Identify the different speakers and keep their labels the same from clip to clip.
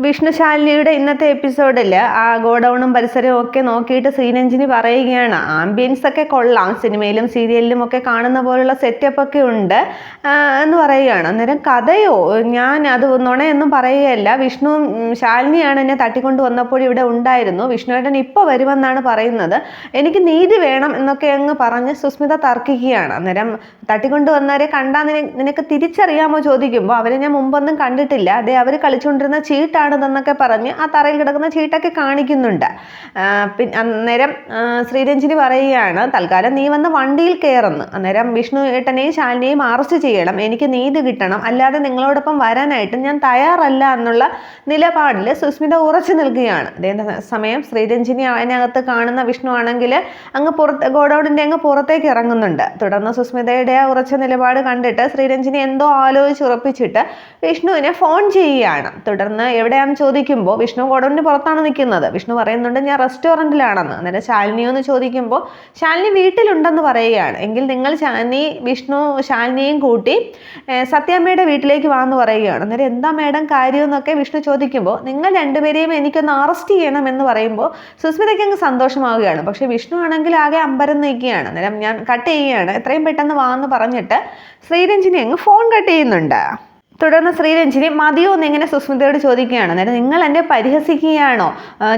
Speaker 1: വിഷ്ണുശാലിനിയുടെ ഇന്നത്തെ എപ്പിസോഡിൽ ആ ഗോഡൗണും പരിസരവും ഒക്കെ നോക്കിയിട്ട് ശ്രീരഞ്ജിനി പറയുകയാണ്, ആംബിയൻസ് ഒക്കെ കൊള്ളാം, സിനിമയിലും സീരിയലിലും ഒക്കെ കാണുന്ന പോലുള്ള സെറ്റപ്പ് ഒക്കെ ഉണ്ട് എന്ന് പറയുകയാണ്. അന്നേരം കഥയോ, ഞാൻ അത് നുണയൊന്നും പറയുകയല്ല, വിഷ്ണു ശാലിനിയാണ് എന്നെ തട്ടിക്കൊണ്ട് വന്നപ്പോൾ ഇവിടെ ഉണ്ടായിരുന്നു, വിഷ്ണുവേട്ടൻ ഇപ്പോൾ വരുമെന്നാണ് പറയുന്നത്, എനിക്ക് നീതി വേണം എന്നൊക്കെ അങ്ങ് പറഞ്ഞ് സുസ്മിത തർക്കിക്കുകയാണ്. അന്നേരം തട്ടിക്കൊണ്ട് വന്നവരെ കണ്ടാൽ നിനക്ക് തിരിച്ചറിയാമോ ചോദിക്കുമ്പോൾ അവരെ ഞാൻ മുമ്പൊന്നും കണ്ടിട്ടില്ല, അതെ അവർ കളിച്ചുകൊണ്ടിരുന്ന ചീട്ടാണ് െന്നൊക്കെ പറഞ്ഞ് ആ തറയിൽ കിടക്കുന്ന ചീട്ടൊക്കെ കാണിക്കുന്നുണ്ട്. അന്നേരം ശ്രീരഞ്ജിനി പറയുകയാണ്, തൽക്കാലം നീ വന്ന് വണ്ടിയിൽ കയറുന്നു, അന്നേരം വിഷ്ണു ഏട്ടനെയും ശാലിനിയെയും അറസ്റ്റ് ചെയ്യണം, എനിക്ക് നീതി കിട്ടണം, അല്ലാതെ നിങ്ങളോടൊപ്പം വരാനായിട്ട് ഞാൻ തയ്യാറല്ല എന്നുള്ള നിലപാടിൽ സുസ്മിത ഉറച്ചു നിൽക്കുകയാണ്. അതേ സമയം ശ്രീരഞ്ജിനി അതിനകത്ത് കാണുന്ന വിഷ്ണു ആണെങ്കിൽ അങ്ങ് ഗോഡൌണിൻ്റെ അങ്ങ് പുറത്തേക്ക് ഇറങ്ങുന്നുണ്ട്. തുടർന്ന് സുസ്മിതയുടെ ആ ഉറച്ച നിലപാട് കണ്ടിട്ട് ശ്രീരഞ്ജിനി എന്തോ ആലോചിച്ചുറപ്പിച്ചിട്ട് വിഷ്ണുവിനെ ഫോൺ ചെയ്യുകയാണ്. തുടർന്ന് എവിടെയാണെന്ന് ചോദിക്കുമ്പോൾ വിഷ്ണു ഗോഡൌണിന് പുറത്താണ് നിൽക്കുന്നത്. വിഷ്ണു പറയുന്നുണ്ട് ഞാൻ റെസ്റ്റോറൻറ്റിലാണെന്ന്. അന്നേരം ശാലിനിയോ എന്ന് ചോദിക്കുമ്പോൾ ശാലിനി വീട്ടിലുണ്ടെന്ന് പറയുകയാണ്. എങ്കിൽ നിങ്ങൾ വിഷ്ണു ശാലിനിയും കൂട്ടി സത്യാമ്മയുടെ വീട്ടിലേക്ക് വാന്ന് പറയുകയാണ്. അന്നേരം എന്താ മേഡം കാര്യം എന്നൊക്കെ വിഷ്ണു ചോദിക്കുമ്പോൾ നിങ്ങൾ രണ്ടുപേരെയും എനിക്കൊന്ന് അറസ്റ്റ് ചെയ്യണം എന്ന് പറയുമ്പോൾ സുസ്മിതയ്ക്ക് അങ്ങ് സന്തോഷമാവുകയാണ്. പക്ഷെ വിഷ്ണു ആണെങ്കിൽ ആകെ അമ്പരം നിൽക്കുകയാണ്. അന്നേരം ഞാൻ കട്ട് ചെയ്യുകയാണ്, എത്രയും പെട്ടെന്ന് വാന്ന് പറഞ്ഞിട്ട് ശ്രീരഞ്ജിനി അങ്ങ് ഫോൺ കട്ട് ചെയ്യുന്നുണ്ട്. തുടർന്ന് ശ്രീരഞ്ജിനി മതിയോ എന്നിങ്ങനെ സുസ്മിതയോട് ചോദിക്കുകയാണ്. അന്നേരം നിങ്ങൾ എന്നെ പരിഹസിക്കുകയാണോ,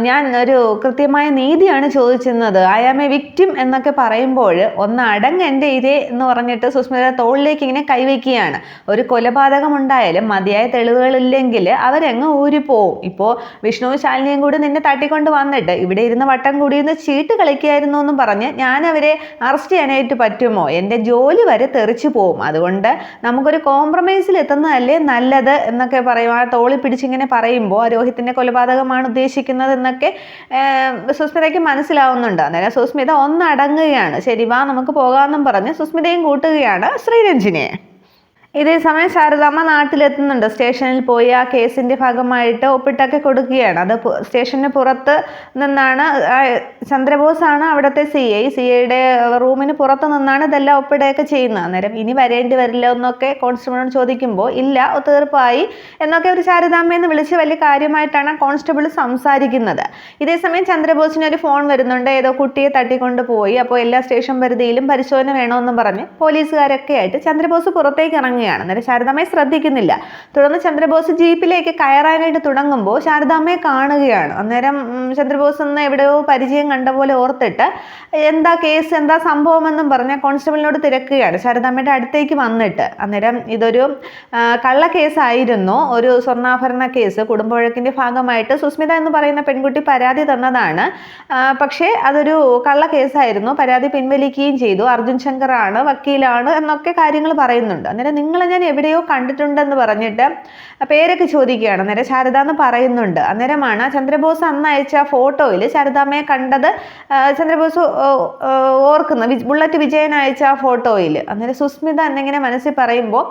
Speaker 1: ഞാൻ ഒരു കൃത്യമായ നീതിയാണ് ചോദിച്ചിരുന്നത്, ഐ ആം എ വിക്റ്റിം എന്നൊക്കെ പറയുമ്പോൾ ഒന്ന് അടങ്ങ് എൻ്റെ ഇതേ എന്ന് പറഞ്ഞിട്ട് സുസ്മിതയുടെ തോളിലേക്ക് ഇങ്ങനെ കൈവയ്ക്കുകയാണ്. ഒരു കൊലപാതകം ഉണ്ടായാലും മതിയായ തെളിവുകളില്ലെങ്കിൽ അവരങ്ങ് ഊരിപ്പോവും. ഇപ്പോൾ വിഷ്ണുവും ശാലിനിയും കൂടി നിന്നെ തട്ടിക്കൊണ്ട് വന്നിട്ട് ഇവിടെ ഇരുന്ന് വട്ടം കൂടിയിരുന്ന് ചീട്ട് കളിക്കുകയായിരുന്നു എന്നും പറഞ്ഞ് ഞാൻ അവരെ അറസ്റ്റ് ചെയ്യാനായിട്ട് പറ്റുമോ, എൻ്റെ ജോലി വരെ തെറിച്ചു പോവും, അതുകൊണ്ട് നമുക്കൊരു കോംപ്രമൈസിൽ എത്തുന്നതല്ലേ നല്ലത് എന്നൊക്കെ പറയും. ആ തോളി പിടിച്ചിങ്ങനെ പറയുമ്പോൾ രോഹിത്തിന്റെ കൊലപാതകമാണ് ഉദ്ദേശിക്കുന്നത് എന്നൊക്കെ സുസ്മിതയ്ക്ക് മനസ്സിലാവുന്നുണ്ട്. അന്നേരം സുസ്മിത ഒന്നടങ്ങുകയാണ്. ശരി വാ നമുക്ക് പോകാമെന്നും പറഞ്ഞ് സുസ്മിതയും കൂട്ടുകയാണ് ശ്രീരഞ്ജിനിയെ. ഇതേ സമയം ശാരദാമ്മ നാട്ടിലെത്തുന്നുണ്ട്. സ്റ്റേഷനിൽ പോയി ആ കേസിൻ്റെ ഭാഗമായിട്ട് ഒപ്പിട്ടൊക്കെ കൊടുക്കുകയാണ്. അത് സ്റ്റേഷന് പുറത്ത് നിന്നാണ്, ചന്ദ്രബോസാണ് അവിടുത്തെ സിഐയുടെ റൂമിന് പുറത്ത് നിന്നാണ് ഇതെല്ലാം ഒപ്പിടുകയൊക്കെ ചെയ്യുന്നത്. അന്നേരം ഇനി വരേണ്ടി വരില്ല എന്നൊക്കെ കോൺസ്റ്റബിളിനോട് ചോദിക്കുമ്പോൾ ഇല്ല തീർപ്പായി എന്നൊക്കെ ഒരു ശാരദാമ്മയെന്ന് വിളിച്ച് വലിയ കാര്യമായിട്ടാണ് കോൺസ്റ്റബിൾ സംസാരിക്കുന്നത്. ഇതേ സമയം ചന്ദ്രബോസിന് ഒരു ഫോൺ വരുന്നുണ്ട്, ഏതോ കുട്ടിയെ തട്ടിക്കൊണ്ട് പോയി, അപ്പോൾ എല്ലാ സ്റ്റേഷൻ പരിധിയിലും പരിശോധന വേണമെന്നും പറഞ്ഞ് പോലീസുകാരൊക്കെ ആയിട്ട് ചന്ദ്രബോസ് പുറത്തേക്ക് ഇറങ്ങുകയാണ്. അന്നേരം ശാരദാമ്മയെ ശ്രദ്ധിക്കുന്നില്ല. തുടർന്ന് ചന്ദ്രബോസ് ജീപ്പിലേക്ക് കയറാനായിട്ട് തുടങ്ങുമ്പോൾ ശാരദാമ്മയെ കാണുകയാണ്. അന്നേരം ചന്ദ്രബോസ് എന്ന് എവിടെയോ പരിചയം കണ്ട പോലെ ഓർത്തിട്ട് എന്താ കേസ്, എന്താ സംഭവം എന്നും പറഞ്ഞ കോൺസ്റ്റബിളിനോട് തിരക്കുകയാണ് ശാരദാമ്മയുടെ അടുത്തേക്ക് വന്നിട്ട്. അന്നേരം ഇതൊരു കള്ള കേസായിരുന്നു, ഒരു സ്വർണ്ണാഭരണ കേസ്. കുടുംബവഴക്കിൻ്റെ ഭാഗമായിട്ട് സുസ്മിത എന്ന് പറയുന്ന പെൺകുട്ടി പരാതി തന്നതാണ്, പക്ഷേ അതൊരു കള്ള കേസായിരുന്നു, പരാതി പിൻവലിക്കുകയും ചെയ്തു. അർജുൻ ശങ്കർ ആണ് വക്കീലാണ് എന്നൊക്കെ കാര്യങ്ങൾ പറയുന്നുണ്ട്. അന്നേരം നിങ്ങളെ ഞാൻ എവിടെയോ കണ്ടിട്ടുണ്ടെന്ന് പറഞ്ഞിട്ട് പേരൊക്കെ ചോദിക്കുകയാണ്. അന്നേരം ശാരദ എന്ന് പറയുന്നുണ്ട്. അന്നേരമാണ് ചന്ദ്രബോസ് അന്ന് അയച്ച ഫോട്ടോയിൽ ശാരദാമ്മയെ കണ്ടത് ചന്ദ്രബോസ് ഓർക്കുന്ന, ബുള്ളറ്റ് വിജയൻ അയച്ച ആ ഫോട്ടോയിൽ. അന്നേരം സുസ്മിത എന്നിങ്ങനെ മനസ്സിൽ പറയുമ്പോൾ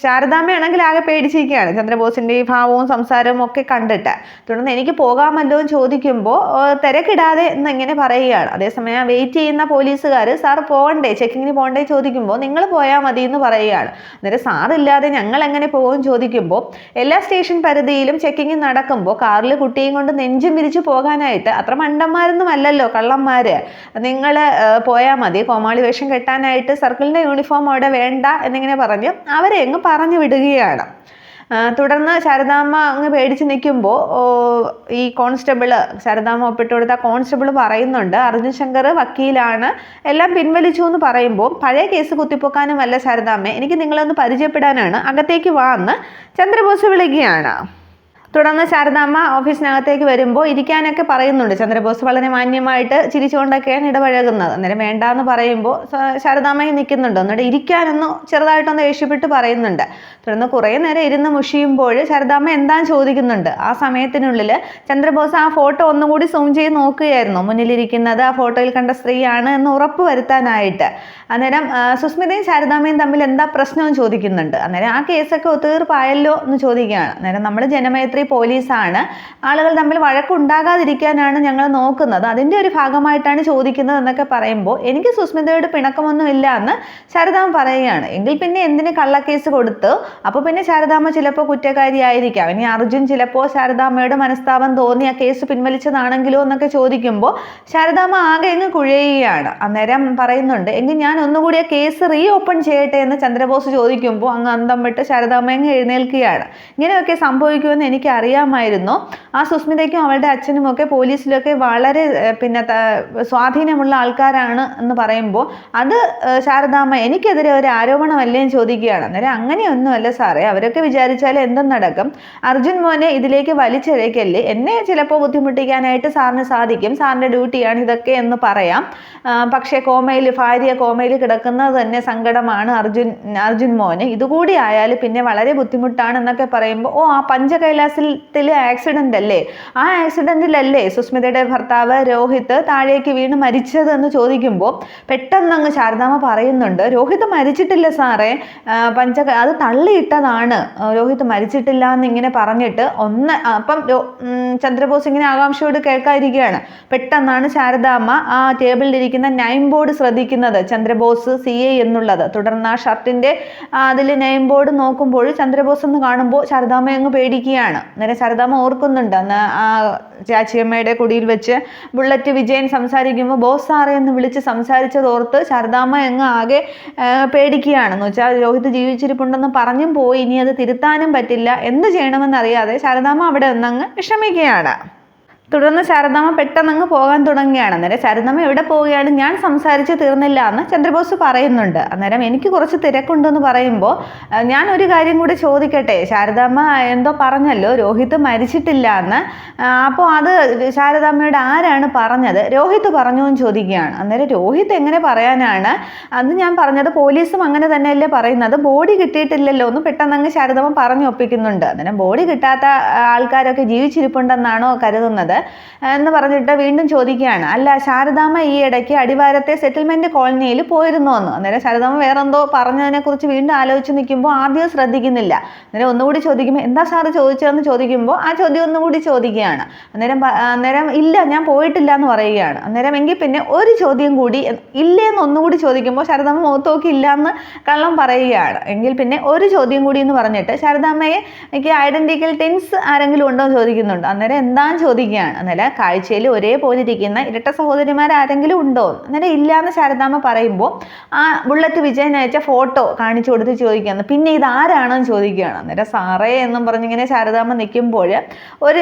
Speaker 1: ശാരദാമ്മയാണെങ്കിൽ ആകെ പേടിച്ചിരിക്കുകയാണ് ചന്ദ്രബോസിൻ്റെ ഈ ഭാവവും സംസാരവും ഒക്കെ കണ്ടിട്ട്. തുടർന്ന് എനിക്ക് പോകാമല്ലോ എന്ന് ചോദിക്കുമ്പോൾ തിരക്കിടാതെ എന്നിങ്ങനെ പറയുകയാണ്. അതേസമയം വെയിറ്റ് ചെയ്യുന്ന പോലീസുകാർ സാർ പോകണ്ടേ, ചെക്കിങ്ങിന് പോകണ്ടേ ചോദിക്കുമ്പോൾ നിങ്ങൾ പോയാൽ മതി എന്ന് പറയുകയാണ്. അന്നേരം സാറില്ലാതെ ഞങ്ങൾ എങ്ങനെ പോകും ചോദിക്കുമ്പോൾ എല്ലാ സ്റ്റേഷൻ പരിധിയിലും ചെക്കിങ് നടക്കുമ്പോൾ കാറിൽ കുട്ടിയും കൊണ്ട് നെഞ്ചും വിരിച്ചു പോകാനായിട്ട് അത്ര മണ്ടന്മാരൊന്നും അല്ലല്ലോ കള്ളന്മാര്, നിങ്ങൾ പോയാൽ മതി, കോമാളി വേഷം കെട്ടാനായിട്ട് സർക്കിളിൻ്റെ യൂണിഫോം അവിടെ വേണ്ട എന്നിങ്ങനെ പറഞ്ഞ് അവരെ അങ്ങ് പറഞ്ഞു വിടുകയാണ്. തുടർന്ന് ശാരദാമ്മ അങ്ങ് പേടിച്ച് നിൽക്കുമ്പോൾ ഈ കോൺസ്റ്റബിള്, ശാരദാമ്മ ഒപ്പിട്ട് കൊടുത്ത കോൺസ്റ്റബിൾ പറയുന്നുണ്ട് അർജുൻ ശങ്കർ വക്കീലാണ്, എല്ലാം പിൻവലിച്ചു എന്ന് പറയുമ്പോൾ പഴയ കേസ് കുത്തിപ്പൊക്കാനുമല്ല ശാരദാമ്മ, എനിക്ക് നിങ്ങളൊന്ന് പരിചയപ്പെടാനാണ്, അകത്തേക്ക് വാ എന്ന് ചന്ദ്രബോസ് വിളിക്കുകയാണ്. തുടർന്ന് ശാരദാമ്മ ഓഫീസിനകത്തേക്ക് വരുമ്പോൾ ഇരിക്കാനൊക്കെ പറയുന്നുണ്ട്. ചന്ദ്രബോസ് വളരെ മാന്യമായിട്ട് ചിരിച്ചുകൊണ്ടൊക്കെയാണ് ഇടപഴകുന്നത്. അന്നേരം വേണ്ടാന്ന് പറയുമ്പോൾ ശാരദാമ്മ നിൽക്കുന്നുണ്ട്, എന്നിട്ട് ഇരിക്കാനൊന്ന് ചെറുതായിട്ടൊന്ന് ദേഷ്യപ്പെട്ട് പറയുന്നുണ്ട്. തുടർന്ന് കുറേ നേരം ഇരുന്ന് മുഷിയുമ്പോൾ ശാരദാമ്മ എന്താന്ന് ചോദിക്കുന്നുണ്ട്. ആ സമയത്തിനുള്ളിൽ ചന്ദ്രബോസ് ആ ഫോട്ടോ ഒന്നുകൂടി സൂം ചെയ്ത് നോക്കുകയായിരുന്നു, മുന്നിലിരിക്കുന്നത് ആ ഫോട്ടോയിൽ കണ്ട സ്ത്രീയാണ് എന്ന് ഉറപ്പ് വരുത്താനായിട്ട്. അന്നേരം സുസ്മിതയും ശാരദാമ്മയും തമ്മിൽ എന്താ പ്രശ്നവും ചോദിക്കുന്നുണ്ട്. അന്നേരം ആ കേസൊക്കെ ഒത്തീർപ്പായല്ലോ എന്ന് ചോദിക്കുകയാണ്. അന്നേരം നമ്മൾ ജനമൈത്രി പോലീസാണ്, ആളുകൾ തമ്മിൽ വഴക്കുണ്ടാകാതിരിക്കാനാണ് ഞങ്ങൾ നോക്കുന്നത്, അതിൻ്റെ ഒരു ഭാഗമായിട്ടാണ് ചോദിക്കുന്നത് എന്നൊക്കെ പറയുമ്പോൾ എനിക്ക് സുസ്മിതയോട് പിണക്കമൊന്നുമില്ല എന്ന് ശാരദാമ്മ പറയുകയാണ്. എങ്കിൽ പിന്നെ എന്തിന് കള്ളക്കേസ് കൊടുത്തു? അപ്പോൾ പിന്നെ ശാരദാമ്മ ചിലപ്പോൾ കുറ്റക്കാരിയായിരിക്കാം. ഇനി അർജുൻ ചിലപ്പോൾ ശാരദാമ്മയുടെ മനസ്താപം തോന്നി ആ കേസ് പിൻവലിച്ചതാണെങ്കിലോ എന്നൊക്കെ ചോദിക്കുമ്പോൾ ശാരദാമ്മ ആകെ അങ്ങ് കുഴയുകയാണ്. അന്നേരം പറയുന്നുണ്ട്, എങ്കിൽ ഞാൻ ഒന്നുകൂടി ആ കേസ് റീ ഓപ്പൺ ചെയ്യട്ടെ എന്ന് ചന്ദ്രബോസ് ചോദിക്കുമ്പോൾ അങ്ങ് അന്തം വിട്ട് ശാരദാമ്മ അങ്ങ് എഴുന്നേൽക്കുകയാണ്. ഇങ്ങനെയൊക്കെ സംഭവിക്കുമെന്ന് എനിക്ക് അറിയാമായിരുന്നു. ആ സുസ്മിതയ്ക്കും അവളുടെ അച്ഛനുമൊക്കെ പോലീസിലൊക്കെ വളരെ സ്വാധീനമുള്ള ആൾക്കാരാണ് എന്ന് പറയുമ്പോൾ അത് ശാരദാമ്മ എനിക്കെതിരെ ഒരു ആരോപണമല്ലേ എന്ന് ചോദിക്കുകയാണ്. അന്നേരം അങ്ങനെയൊന്നുമല്ല സാറേ, അവരൊക്കെ വിചാരിച്ചാൽ എന്തും നടക്കും. അർജുൻ മോനെ ഇതിലേക്ക് വലിച്ചിഴക്കല്ലേ, എന്നെ ചിലപ്പോൾ ബുദ്ധിമുട്ടിക്കാനായിട്ട് സാറിന് സാധിക്കും, സാറിൻ്റെ ഡ്യൂട്ടിയാണ് ഇതൊക്കെ എന്ന് പറയാം. പക്ഷേ ഭാര്യ കോമയിൽ കിടക്കുന്നത് തന്നെ സങ്കടമാണ് അർജുൻ മോന്, ഇതുകൂടി ആയാൽ പിന്നെ വളരെ ബുദ്ധിമുട്ടാണ് എന്നൊക്കെ പറയുമ്പോൾ ആ പഞ്ചകൈലാസത്തിലെ ആക്സിഡൻ്റ് അല്ലേ, ആ ആക്സിഡൻറ്റിലല്ലേ സുസ്മിതയുടെ ഭർത്താവ് രോഹിത് താഴേക്ക് വീണ് മരിച്ചത് എന്ന് ചോദിക്കുമ്പോൾ പെട്ടെന്നങ്ങ് ശാരദാമ്മ പറയുന്നുണ്ട്, രോഹിത് മരിച്ചിട്ടില്ല സാറേ, അത് തള്ളിയിട്ടതാണ്, രോഹിത് മരിച്ചിട്ടില്ല എന്നിങ്ങനെ പറഞ്ഞിട്ട് അപ്പം ചന്ദ്രബോസ് ഇങ്ങനെ ആകാംക്ഷയോട് കേൾക്കാതിരിക്കുകയാണ്. പെട്ടെന്നാണ് ശാരദാമ്മ ആ ടേബിളിലിരിക്കുന്ന നെയിം ബോർഡ് ശ്രദ്ധിക്കുന്നത്, ചന്ദ്രബോസ് CA എന്നുള്ളത്. തുടർന്ന് ആ ഷർട്ടിൻ്റെ അതിൽ നെയിം ബോർഡ് നോക്കുമ്പോൾ ചന്ദ്രബോസ് എന്ന് കാണുമ്പോൾ ശാരദാമ്മ അങ്ങ് പേടിക്കുകയാണ്. അന്നേരം ശാരദാമ്മ ഓർക്കുന്നുണ്ട്, അന്ന് ആ ചാച്ചിയമ്മയുടെ കുടിയിൽ വെച്ച് ബുള്ളറ്റ് വിജയൻ സംസാരിക്കുമ്പോൾ ബോസ് സാറേ എന്ന് വിളിച്ച് സംസാരിച്ചതോർത്ത് ശാരദാമ്മ അങ്ങ് ആകെ പേടിക്കുകയാണെന്ന് വെച്ചാൽ രോഹിത് ജീവിച്ചിരിപ്പുണ്ടെന്ന് പറഞ്ഞും പോയി, ഇനി അത് തിരുത്താനും പറ്റില്ല, എന്ത് ചെയ്യണമെന്നറിയാതെ ശാരദാമ്മ അവിടെ നിന്നങ്ങ് വിഷമിക്കുകയാണ്. തുടർന്ന് ശാരദാമ്മ പെട്ടെന്നങ്ങ് പോകാൻ തുടങ്ങുകയാണ്. അന്നേരം ശാരദാമ്മ എവിടെ പോവുകയാണ്, ഞാൻ സംസാരിച്ച് തീർന്നില്ല എന്ന് ചന്ദ്രബോസ് പറയുന്നുണ്ട്. അന്നേരം എനിക്ക് കുറച്ച് തിരക്കുണ്ടെന്ന് പറയുമ്പോൾ ഞാൻ ഒരു കാര്യം കൂടി ചോദിക്കട്ടെ, ശാരദാമ്മ എന്തോ പറഞ്ഞല്ലോ രോഹിത് മരിച്ചിട്ടില്ല എന്ന്, അപ്പോൾ അത് ശാരദാമ്മയോട് ആരാണ് പറഞ്ഞത്, രോഹിത് പറഞ്ഞു എന്ന് ചോദിക്കുകയാണ്. അന്നേരം രോഹിത് എങ്ങനെ പറയാനാണ്, അത് ഞാൻ പറഞ്ഞത് പോലീസും അങ്ങനെ തന്നെയല്ലേ പറയുന്നത്, ബോഡി കിട്ടിയിട്ടില്ലല്ലോ എന്ന് പെട്ടെന്നങ്ങ് ശാരദാമ്മ പറഞ്ഞു ഒപ്പിക്കുന്നുണ്ട്. അന്നേരം ബോഡി കിട്ടാത്ത ആൾക്കാരൊക്കെ ജീവിച്ചിരിപ്പുണ്ടെന്നാണോ കരുതുന്നത് എന്ന് പറഞ്ഞിട്ട് വീണ്ടും ചോദിക്കുകയാണ്, അല്ല ശാരദാമ്മ ഈ ഇടയ്ക്ക് അടിവാരത്തെ സെറ്റിൽമെന്റ് കോളനിയിൽ പോയിരുന്നോ എന്ന്. അന്നേരം ശാരദാമ്മ വേറെന്തോ പറഞ്ഞതിനെ കുറിച്ച് വീണ്ടും ആലോചിച്ച് നിൽക്കുമ്പോൾ ആദ്യം ശ്രദ്ധിക്കുന്നില്ല. അന്നേരം ഒന്നുകൂടി ചോദിക്കുമ്പോൾ എന്താ സാറ് ചോദിച്ചതെന്ന് ചോദിക്കുമ്പോൾ ആ ചോദ്യം ഒന്നുകൂടി ചോദിക്കുകയാണ്. അന്നേരം ഇല്ല ഞാൻ പോയിട്ടില്ല എന്ന് പറയുകയാണ്. അന്നേരം എങ്കിൽ പിന്നെ ഒരു ചോദ്യം കൂടി ഇല്ലേന്ന് ഒന്നുകൂടി ചോദിക്കുമ്പോൾ ശാരദാമ്മ മുഖത്ത് നോക്കി ഇല്ല എന്ന് കള്ളം പറയുകയാണ്. എങ്കിൽ പിന്നെ ഒരു ചോദ്യം കൂടി എന്ന് പറഞ്ഞിട്ട് ശാരദാമ്മയെ എനിക്ക് ഐഡന്റിക്കൽ ടിൻസ് ആരെങ്കിലും ഉണ്ടോ എന്ന് ചോദിക്കുന്നുണ്ട്. അന്നേരം എന്താന്ന് ചോദിക്കുകയാണ്. അന്നേരം കാഴ്ചയിൽ ഒരേപോലെ ഇരിക്കുന്ന ഇരട്ട സഹോദരിമാർ ആരെങ്കിലും ഉണ്ടോ, അന്നേരം ഇല്ലാന്ന് ശാരദാമ്മ പറയുമ്പോൾ ആ ബുള്ളറ്റ് വിജയൻ അയച്ച ഫോട്ടോ കാണിച്ചു കൊടുത്ത് ചോദിക്കുകയാണ്, പിന്നെ ഇത് ആരാണെന്ന് ചോദിക്കുകയാണ്. അന്നേരം സാറേ എന്നും പറഞ്ഞിങ്ങനെ ശാരദാമ്മ നിൽക്കുമ്പോൾ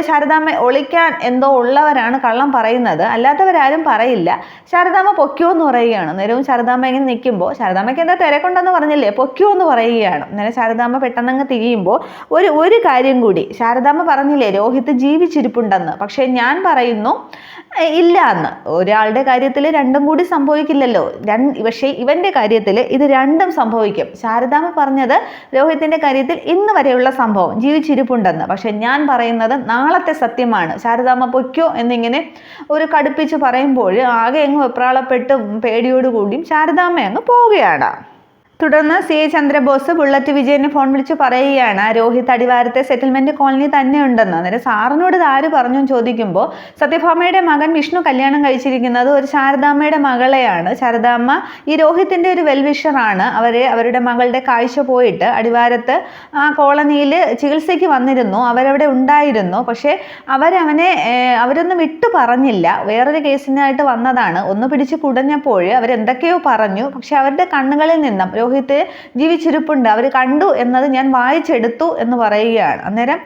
Speaker 1: ശാരദാമ്മ ഒളിക്കാൻ എന്തോ ഉള്ളവരാണ് കള്ളം പറയുന്നത്, അല്ലാത്തവരാരും പറയില്ല, ശാരദാമ്മ പൊയ്ക്കോ എന്ന് പറയുകയാണ്. അന്നേരവും ശാരദാമ്മ ഇങ്ങനെ നിൽക്കുമ്പോൾ ശാരദാമ്മയ്ക്ക് എന്താ തിരക്കുണ്ടെന്ന് പറഞ്ഞില്ലേ, പൊയ്ക്കോ എന്ന് പറയുകയാണ്. അന്നേരം ശാരദാമ്മ പെട്ടെന്നങ്ങ് തിരിയുമ്പോൾ ഒരു കാര്യം കൂടി, ശാരദാമ്മ പറഞ്ഞില്ലേ രോഹിത് ജീവിച്ചിരിപ്പുണ്ടെന്ന്, പക്ഷേ ഞാൻ പറയുന്നു ഇല്ല എന്ന്. ഒരാളുടെ കാര്യത്തിൽ രണ്ടും കൂടി സംഭവിക്കില്ലല്ലോ, പക്ഷേ ഇവന്റെ കാര്യത്തിൽ ഇത് രണ്ടും സംഭവിക്കും. ശാരദാമ്മ പറഞ്ഞത് രോഹിത്തിന്റെ കാര്യത്തിൽ ഇന്ന് വരെയുള്ള സംഭവം ജീവിച്ചിരിപ്പുണ്ടെന്ന്, പക്ഷെ ഞാൻ പറയുന്നത് നാളത്തെ സത്യമാണ്, ശാരദാമ്മ പൊയ്ക്കോ എന്നിങ്ങനെ ഒരു കടുപ്പിച്ച് പറയുമ്പോൾ ആകെ അങ്ങ് വെപ്രാളപ്പെട്ടും പേടിയോടുകൂടിയും ശാരദാമ്മ അങ്ങ് പോവുകയാണ്. തുടർന്ന് CA ചന്ദ്രബോസ് ബുള്ളറ്റ് വിജയനെ ഫോൺ വിളിച്ച് പറയുകയാണ്, രോഹിത് അടിവാരത്തെ സെറ്റിൽമെന്റ് കോളനി തന്നെ ഉണ്ടെന്ന്. അന്നേരം സാറിനോട് ഇത് ആര് പറഞ്ഞു ചോദിക്കുമ്പോൾ സത്യഭാമയുടെ മകൻ വിഷ്ണു കല്യാണം കഴിച്ചിരിക്കുന്നത് ഒരു ശാരദാമ്മയുടെ മകളെയാണ്. ശാരദാമ്മ ഈ രോഹിത്തിന്റെ ഒരു വെൽവിഷറാണ്. അവരുടെ മകളുടെ കാഴ്ച പോയിട്ട് അടിവാരത്ത് ആ കോളനിയിൽ ചികിത്സയ്ക്ക് വന്നിരുന്നു, അവരവിടെ ഉണ്ടായിരുന്നു. പക്ഷേ അവരൊന്നും വിട്ടു പറഞ്ഞില്ല, വേറൊരു കേസിനായിട്ട് വന്നതാണ്. ഒന്ന് പിടിച്ച് കുടഞ്ഞപ്പോൾ അവരെന്തൊക്കെയോ പറഞ്ഞു, പക്ഷെ അവരുടെ കണ്ണുകളിൽ നിന്നും രോഹിത് ജീവിച്ചിരിപ്പുണ്ട്, അവർ കണ്ടു എന്നത് ഞാൻ വായിച്ചെടുത്തു എന്ന് പറയുകയാണ്. അന്നേരം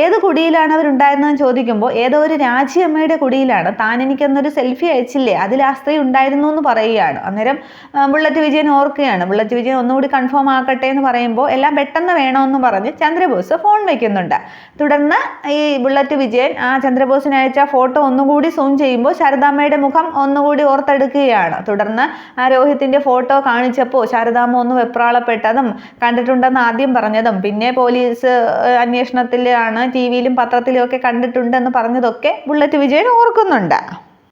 Speaker 1: ഏത് കുടിയിലാണ് അവരുണ്ടായിരുന്നതെന്ന് ചോദിക്കുമ്പോൾ ഏതോ ഒരു രാജിയമ്മയുടെ കുടിയിലാണ്, താൻ എനിക്കെന്നൊരു സെൽഫി അയച്ചില്ലേ അതിൽ ആ സ്ത്രീ ഉണ്ടായിരുന്നു എന്ന് പറയുകയാണ്. അന്നേരം ബുള്ളറ്റ് വിജയൻ ഓർക്കുകയാണ്, ബുള്ളറ്റ് വിജയൻ ഒന്നുകൂടി കൺഫേം ആക്കട്ടെ എന്ന് പറയുമ്പോൾ എല്ലാം പെട്ടെന്ന് വേണമെന്ന് പറഞ്ഞ് ചന്ദ്രബോസ് ഫോൺ വയ്ക്കുന്നുണ്ട്. തുടർന്ന് ഈ ബുള്ളറ്റ് വിജയൻ ആ ചന്ദ്രബോസിന് അയച്ച ഫോട്ടോ ഒന്നുകൂടി സൂം ചെയ്യുമ്പോൾ ശാരദാമ്മയുടെ മുഖം ഒന്നുകൂടി ഓർത്തെടുക്കുകയാണ്. തുടർന്ന് ആ രോഹിത്തിന്റെ ഫോട്ടോ കാണിച്ചപ്പോൾ ശാരദാമ്മ ഒന്ന് വെപ്രാളപ്പെട്ടതും കണ്ടിട്ടുണ്ടെന്ന് ആദ്യം പറഞ്ഞതും പിന്നെ പോലീസ് അന്വേഷണത്തിലാണ് TV യിലും പത്രത്തിലും ഒക്കെ കണ്ടിട്ടുണ്ടെന്ന് പറഞ്ഞതൊക്കെ ബുള്ളറ്റ് വിജയൻ ഓർക്കുന്നുണ്ട്.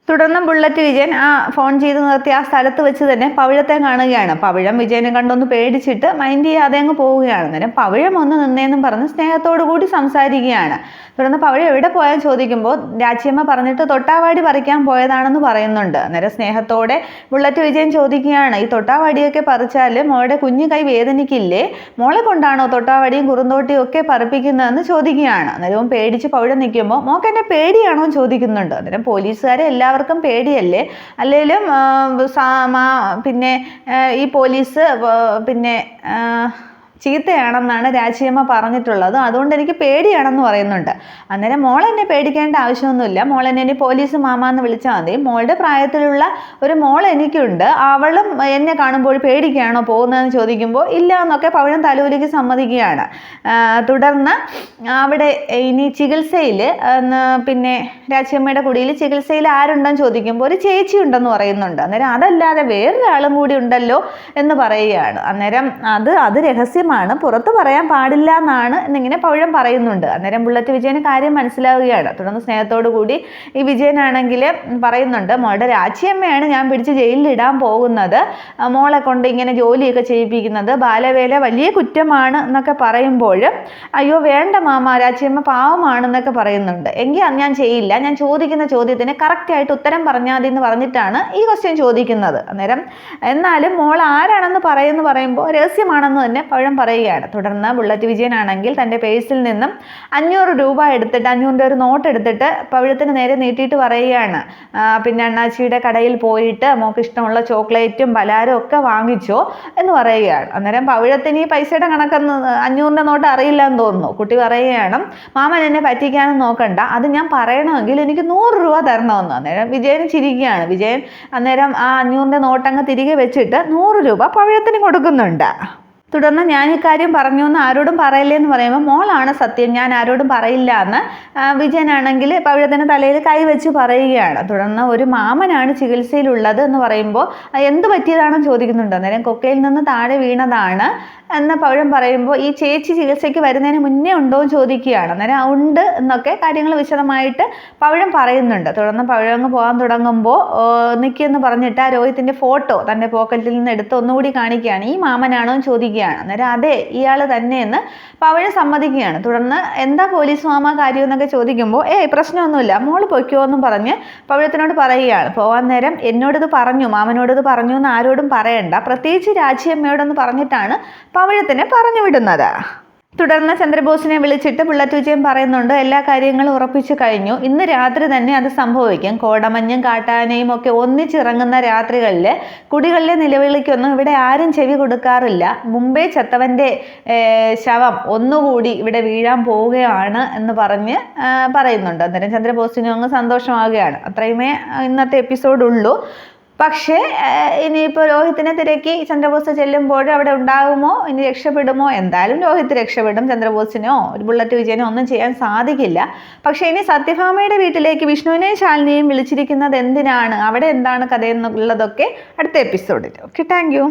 Speaker 1: തുടർന്ന് ബുള്ളറ്റ് വിജയൻ ആ ഫോൺ ചെയ്ത് നിർത്തി ആ സ്ഥലത്ത് വെച്ച് തന്നെ പവിഴത്തെ കാണുകയാണ്. പവിഴം വിജയനെ കണ്ടൊന്ന് പേടിച്ചിട്ട് മൈൻഡ് ചെയ്യാതെ അങ്ങ് പോവുകയാണ്. അന്നേരം പവിഴം ഒന്ന് നിന്നേന്നും പറഞ്ഞ് സ്നേഹത്തോടു കൂടി സംസാരിക്കുകയാണ്. തുടർന്ന് പവിഴം എവിടെ പോയാൽ ചോദിക്കുമ്പോൾ രാച്ചിയമ്മ പറഞ്ഞിട്ട് തൊട്ടാവാടി പറിക്കാൻ പോയതാണെന്ന് പറയുന്നുണ്ട്. അന്നേരം സ്നേഹത്തോടെ ബുള്ളറ്റ് വിജയൻ ചോദിക്കുകയാണ്, ഈ തൊട്ടാവാടിയൊക്കെ പറിച്ചാൽ മോളുടെ കുഞ്ഞു കൈ വേദനിക്കില്ലേ? മോളെ കൊണ്ടാണോ തൊട്ടാവാടിയും കുറുന്തോട്ടിയും ഒക്കെ പറിപ്പിക്കുന്നതെന്ന് ചോദിക്കുകയാണ്. അന്നേരം പേടിച്ച് പവിഴം നിൽക്കുമ്പോൾ മോക്ക് എന്നെ പേടിയാണോ ചോദിക്കുന്നുണ്ട്. അന്നേരം പോലീസുകാരെ എല്ലാവർക്കും പേടിയല്ലേ, അല്ലെങ്കിലും പിന്നെ ഈ പോലീസ് പിന്നെ ചീത്തയാണെന്നാണ് രാച്ചിയമ്മ പറഞ്ഞിട്ടുള്ളത്, അതുകൊണ്ട് എനിക്ക് പേടിയാണെന്ന് പറയുന്നുണ്ട്. അന്നേരം മോളെന്നെ പേടിക്കേണ്ട ആവശ്യമൊന്നുമില്ല, മോളെന്നെ ഇനി പോലീസ് മാമ എന്ന് വിളിച്ചാൽ മതി, മോളുടെ പ്രായത്തിലുള്ള ഒരു മോൾ എനിക്കുണ്ട്, അവളും എന്നെ കാണുമ്പോൾ പേടിക്കുകയാണോ പോകുന്നതെന്ന് ചോദിക്കുമ്പോൾ ഇല്ല എന്നൊക്കെ പവിഴം തലൂലിക്ക് സമ്മതിക്കുകയാണ്. തുടർന്ന് അവിടെ ഇനി ചികിത്സയിൽ പിന്നെ രാച്ചിയമ്മയുടെ കുടിയിൽ ചികിത്സയിൽ ആരുണ്ടെന്ന് ചോദിക്കുമ്പോൾ ഒരു ചേച്ചി ഉണ്ടെന്ന് പറയുന്നുണ്ട്. അന്നേരം അതല്ലാതെ വേറൊരാളും കൂടി ഉണ്ടല്ലോ എന്ന് പറയുകയാണ്. അന്നേരം അത് രഹസ്യം പുറത്ത് പറയാൻ പാടില്ല എന്നാണ് എന്നിങ്ങനെ പവിഴം പറയുന്നുണ്ട്. അന്നേരം ബുള്ളറ്റ് വിജയന് കാര്യം മനസ്സിലാവുകയാണ്. തുടർന്ന് സ്നേഹത്തോടു കൂടി ഈ വിജയനാണെങ്കിൽ പറയുന്നുണ്ട്, മോളുടെ രാച്ചിയമ്മയാണ് ഞാൻ പിടിച്ച് ജയിലിൽ ഇടാൻ പോകുന്നത്, മോളെ കൊണ്ട് ഇങ്ങനെ ജോലിയൊക്കെ ചെയ്യിപ്പിക്കുന്നത് ബാലവേല വലിയ കുറ്റമാണ് എന്നൊക്കെ പറയുമ്പോൾ അയ്യോ വേണ്ട മാമ, രാച്ചിയമ്മ പാവമാണെന്നൊക്കെ പറയുന്നുണ്ട്. എങ്കിൽ ഞാൻ ചെയ്യില്ല, ഞാൻ ചോദിക്കുന്ന ചോദ്യത്തിന് കറക്റ്റായിട്ട് ഉത്തരം പറഞ്ഞാൽ മതി എന്ന് പറഞ്ഞിട്ടാണ് ഈ ക്വസ്റ്റ്യൻ ചോദിക്കുന്നത്. അന്നേരം എന്നാലും മോൾ ആരാണെന്ന് പറയുമ്പോൾ രഹസ്യമാണെന്ന് തന്നെ പവിഴം പറയുകയാണ്. തുടർന്ന് ബുള്ളറ്റ് വിജയനാണെങ്കിൽ തൻ്റെ പേഴ്സിൽ നിന്നും 500 രൂപ എടുത്തിട്ട് 500 ഒരു നോട്ട് എടുത്തിട്ട് പവിഴത്തിന് നേരെ നീട്ടിയിട്ട് പറയുകയാണ്, പിന്നെ അണ്ണാച്ചിയുടെ കടയിൽ പോയിട്ട് മോക്ക് ഇഷ്ടമുള്ള ചോക്ലേറ്റും പലഹാരം ഒക്കെ വാങ്ങിച്ചോ എന്ന് പറയുകയാണ്. അന്നേരം പവിഴത്തിന് ഈ പൈസയുടെ കണക്കൊന്ന് 500 നോട്ട് അറിയില്ല എന്ന് തോന്നുന്നു. കുട്ടി പറയുകയാണ്, മാമൻ എന്നെ പറ്റിക്കാനും നോക്കണ്ട, അത് ഞാൻ പറയണമെങ്കിൽ എനിക്ക് 100 രൂപ തരണമെന്ന്. അന്നേരം വിജയന് ചിരിക്കുകയാണ്. വിജയൻ അന്നേരം ആ 500 നോട്ട് അങ്ങ് തിരികെ വെച്ചിട്ട് 100 രൂപ പവിഴത്തിന് കൊടുക്കുന്നുണ്ട്. തുടർന്ന് ഞാൻ ഇക്കാര്യം പറഞ്ഞു എന്ന് ആരോടും പറയില്ലേ എന്ന് പറയുമ്പോൾ മോളാണ് സത്യം, ഞാൻ ആരോടും പറയില്ല എന്ന് വിജയനാണെങ്കിൽ പവിഴത്തിൻ്റെ തലയിൽ കൈവച്ച് പറയുകയാണ്. തുടർന്ന് ഒരു മാമനാണ് ചികിത്സയിലുള്ളത് എന്ന് പറയുമ്പോൾ എന്ത് പറ്റിയതാണെന്ന് ചോദിക്കുന്നുണ്ട്. അന്നേരം കൊക്കയിൽ നിന്ന് താഴെ വീണതാണ് എന്ന് പവിഴം പറയുമ്പോൾ ഈ ചേച്ചി ചികിത്സയ്ക്ക് വരുന്നതിന് മുന്നേ ഉണ്ടോ എന്ന് ചോദിക്കുകയാണ്. അന്നേരം ഉണ്ട് എന്നൊക്കെ കാര്യങ്ങൾ വിശദമായിട്ട് പവിഴം പറയുന്നുണ്ട്. തുടർന്ന് പവിഴം അങ്ങ് പോകാൻ തുടങ്ങുമ്പോൾ നിൽക്കുമെന്ന് പറഞ്ഞിട്ട് ആ രോഹിത്തിൻ്റെ ഫോട്ടോ തൻ്റെ പോക്കറ്റിൽ നിന്ന് എടുത്ത് ഒന്നുകൂടി കാണിക്കുകയാണ്. ഈ മാമനാണോ എന്ന് ചോദിക്കുകയാണ്. അന്നേരം അതെ ഇയാൾ തന്നെയെന്ന് പവിഴം സമ്മതിക്കുകയാണ്. തുടർന്ന് എന്താ പോലീസ് മാമ കാര്യം എന്നൊക്കെ ചോദിക്കുമ്പോൾ പ്രശ്നമൊന്നുമില്ല, മോള് പൊയ്ക്കോ എന്നും പറഞ്ഞ് പവിഴത്തിനോട് പറയുകയാണ്. പോകാൻ നേരം എന്നോടിത് പറഞ്ഞു, മാമനോടിത് പറഞ്ഞു എന്ന് ആരോടും പറയണ്ട, പ്രത്യേകിച്ച് രാച്ചിയമ്മയോടെന്ന് പറഞ്ഞിട്ടാണ് പവിഴത്തിനെ പറഞ്ഞു വിടുന്നത്. തുടർന്ന് ചന്ദ്രബോസിനെ വിളിച്ചിട്ട് ബുള്ളറ്റ് വിജയൻ പറയുന്നുണ്ട്, എല്ലാ കാര്യങ്ങളും ഉറപ്പിച്ചു കഴിഞ്ഞു, ഇന്ന് രാത്രി തന്നെ അത് സംഭവിക്കും. കോടമഞ്ഞും കാട്ടാനയും ഒക്കെ ഒന്നിച്ചിറങ്ങുന്ന രാത്രികളിൽ കുടികളിലെ നിലവിളിക്കൊന്നും ഇവിടെ ആരും ചെവി കൊടുക്കാറില്ല. മുമ്പേ ചത്തവൻ്റെ ശവം ഒന്നുകൂടി ഇവിടെ വീഴാൻ പോവുകയാണ് എന്ന് പറഞ്ഞ് പറയുന്നുണ്ട്. അന്നേരം ചന്ദ്രബോസിനും അങ്ങ് സന്തോഷമാവുകയാണ്. അത്രയുമേ ഇന്നത്തെ എപ്പിസോഡുള്ളൂ. പക്ഷേ ഇനിയിപ്പോൾ രോഹിത്തിനെ തിരക്കി ചന്ദ്രബോസ് ചെല്ലുമ്പോൾ അവിടെ ഉണ്ടാകുമോ, ഇനി രക്ഷപ്പെടുമോ? എന്തായാലും രോഹിത് രക്ഷപ്പെടും, ചന്ദ്രബോസിനോ ഒരു ബുള്ളറ്റ് വിജയനോ ഒന്നും ചെയ്യാൻ സാധിക്കില്ല. പക്ഷേ ഇനി സത്യഭാമയുടെ വീട്ടിലേക്ക് വിഷ്ണുവിനെയും ശാലിനിയെയും വിളിച്ചിരിക്കുന്നത് എന്തിനാണ്, അവിടെ എന്താണ് കഥയെന്നുള്ളതൊക്കെ അടുത്ത എപ്പിസോഡിൽ. Okay, thank you.